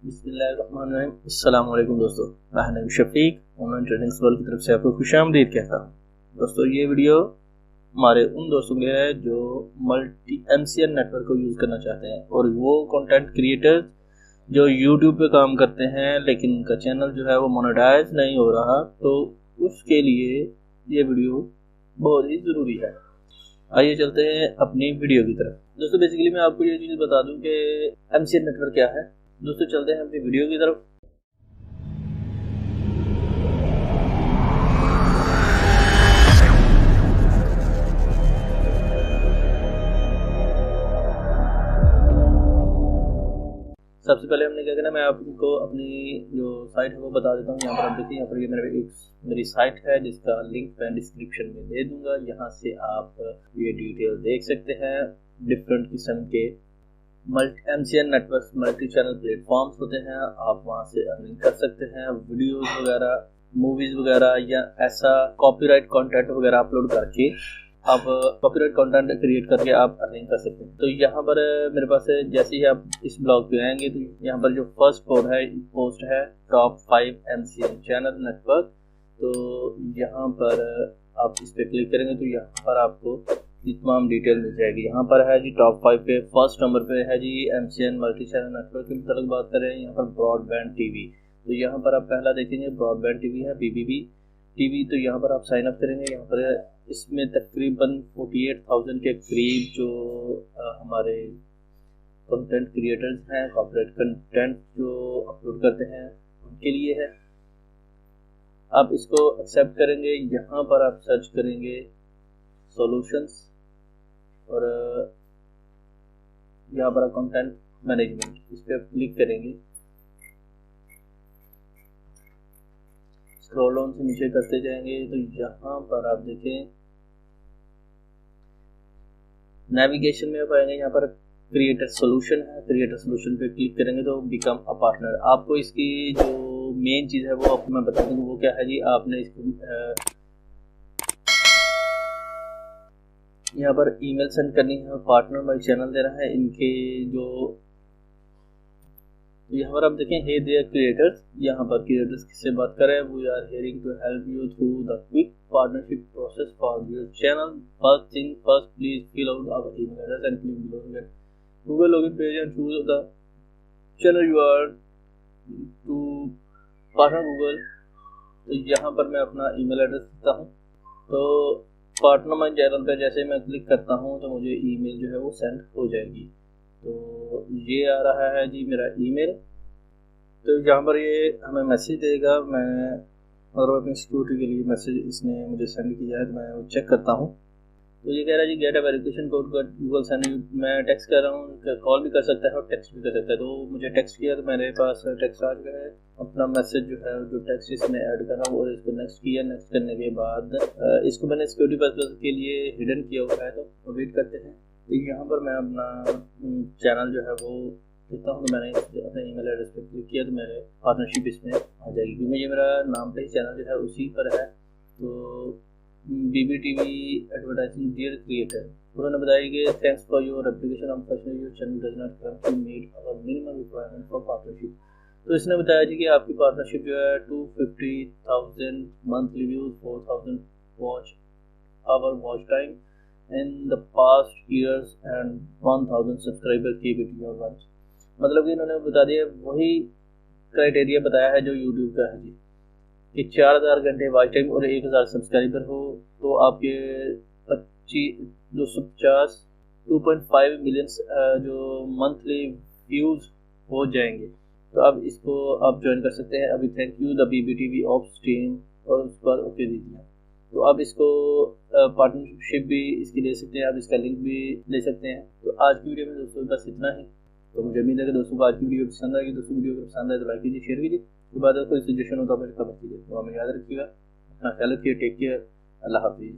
बिस्मिल्लाहिर्रहमानिर्रहीम। अस्सलाम वालेकुम दोस्तों, मैं Naeem Shafiq online trading world की तरफ से आपको खुशामदीद कहता हूँ। दोस्तों, ये वीडियो हमारे उन दोस्तों के लिए है जो मल्टी MCN नेटवर्क को यूज़ करना चाहते हैं और वो कंटेंट क्रिएटर जो यूट्यूब पे काम करते हैं लेकिन उनका चैनल जो है वो मोनेटाइज नहीं हो रहा, तो उसके लिए ये वीडियो बहुत ही ज़रूरी है। आइए चलते हैं अपनी वीडियो की तरफ। दोस्तों, बेसिकली मैं आपको ये चीज़ बता दूं कि MCN नेटवर्क क्या है। दोस्तों, चलते हैं अपनी वीडियो की तरफ। सबसे पहले हमने क्या करना, मैं आपको अपनी जो साइट है वो बता देता हूँ। यहाँ पर आप देखिए, यहाँ पर ये मेरी साइट है जिसका लिंक मैं डिस्क्रिप्शन में दे दूंगा। यहाँ से आप ये डिटेल देख सकते हैं। डिफरेंट किस्म के MCN network multi channel platforms होते हैं, आप वहाँ से अर्निंग कर सकते हैं। वीडियोस वगैरह, मूवीज वगैरह या ऐसा कॉपीराइट कंटेंट वगैरह अपलोड करके आप कॉपीराइट कंटेंट क्रिएट करके आप अर्निंग कर सकते हैं। तो यहाँ पर मेरे पास जैसे ही आप इस ब्लॉग पे आएंगे तो यहाँ पर जो फर्स्ट पोस्ट है टॉप 5 MCN चैनल नेटवर्क। तो यहाँ पर आप इस पर क्लिक करेंगे तो यहाँ पर आपको तमाम डिटेल मिल जाएगी। यहाँ पर है जी टॉप 5 पे फर्स्ट नंबर पे है जी MCN मल्टी चैनल नेटवर्क की तरफ बात करें। यहाँ पर ब्रॉडबैंड टीवी, तो यहाँ पर आप पहला देखेंगे ब्रॉडबैंड टीवी है BBB टीवी। तो यहाँ पर आप साइन अप करेंगे। यहाँ पर इसमें तकरीबन 48,000 के करीब जो हमारे कंटेंट क्रिएटर्स हैं, कॉर्पोरेट कंटेंट जो अपलोड करते हैं उनके लिए है। आप इसको एक्सेप्ट करेंगे। यहाँ पर आप सर्च करेंगे सॉल्यूशंस और यहाँ पर कंटेंट मैनेजमेंट, इस पर क्लिक करेंगे। स्क्रॉल डाउन से नीचे करते जाएंगे तो यहाँ पर आप देखें नेविगेशन में आप आएंगे। यहाँ पर क्रिएटर सोल्यूशन है, क्रिएटर सोल्यूशन पे क्लिक करेंगे तो बिकम अ पार्टनर। आपको इसकी जो मेन चीज़ है वो आपको मैं बता दूँ वो क्या है जी। आपने इसको यहाँ पर ईमेल सेंड करनी है। पार्टनर माई चैनल दे रहा है इनके जो यहाँ पर आप देखें हे देयर क्रिएटर्स। यहाँ पर क्रिएटर्स किससे बात कर रहे हैं, we are hearing to help you through the quick partnership process for your channel. First please fill out our email address and click below get Google login page and choose the channel you are to partner Google. तो यहाँ पर मैं अपना email address देता हूँ। तो partner my channel पर जैसे मैं क्लिक करता हूँ तो मुझे ईमेल जो है वो सेंड हो जाएगी। तो ये आ रहा है जी मेरा ईमेल। तो यहाँ पर ये हमें मैसेज देगा। मैं और अपनी सिक्योरिटी के लिए मैसेज इसने मुझे सेंड किया है तो मैं वो चेक करता हूँ। तो ये कह रहा है जी get a verification code Google send. मैं टेक्स्ट कर रहा हूँ, कॉल भी कर सकता है और टेक्स्ट भी कर सकता है। तो मुझे टेक्स्ट किया तो मेरे पास टेक्स्ट आ गया है। अपना मैसेज जो है जो टेक्स्ट इसमें ऐड कर रहा हूँ और इसको नेक्स्ट किया। नेक्स्ट करने के बाद इसको मैंने सिक्योरिटी पर्पस के लिए हिडन किया हुआ है, तो वेट करते हैं। तो यहाँ पर मैं अपना चैनल जो है वो देता हूँ। तो मैंने अपने ईमेल एड्रेस पर क्लिक किया तो मेरे पार्टनरशिप इसमें आ जाएगी क्योंकि ये मेरा नाम पे ही चैनल जो है उसी पर है। तो BBTV एडवर्टाइजिंग डियर क्रिएटर, उन्होंने बताया कि thanks for your application unfortunately your channel does not currently meet our minimum requirement for partnership. तो इसने बताया जी कि आपकी पार्टनरशिप जो है 250,000 monthly views, 4,000 watch hour watch time in the past years and 1,000 subscriber keep it your ones। मतलब कि इन्होंने बता दिया वही क्राइटेरिया बताया है जो YouTube का है जी कि 4,000 घंटे वॉच टाइम और 1,000 सब्सक्राइबर हो तो आपके 250 2.5 मिलियन जो मंथली व्यूज हो जाएंगे। तो अब इसको आप ज्वाइन कर सकते हैं। अभी thank you the BBTV ops team और उस पर ओके दे दिया। तो आप इसको पार्टनरशिप भी इसकी ले सकते हैं, आप इसका लिंक भी ले सकते हैं। तो आज की वीडियो में दोस्तों बस इतना ही। तो मुझे उम्मीद है कि दोस्तों को आज की वीडियो पसंद आएगी। दोस्तों वीडियो अगर पसंद आए तो लाइक कीजिए, शेयर कीजिए। उसके बाद कोई सजेशन हो तो आप मुझे कमेंट कीजिए। तो हमें याद रखिएगा, अपना ख्याल रखिए। टेक केयर, अल्लाह हाफिज़।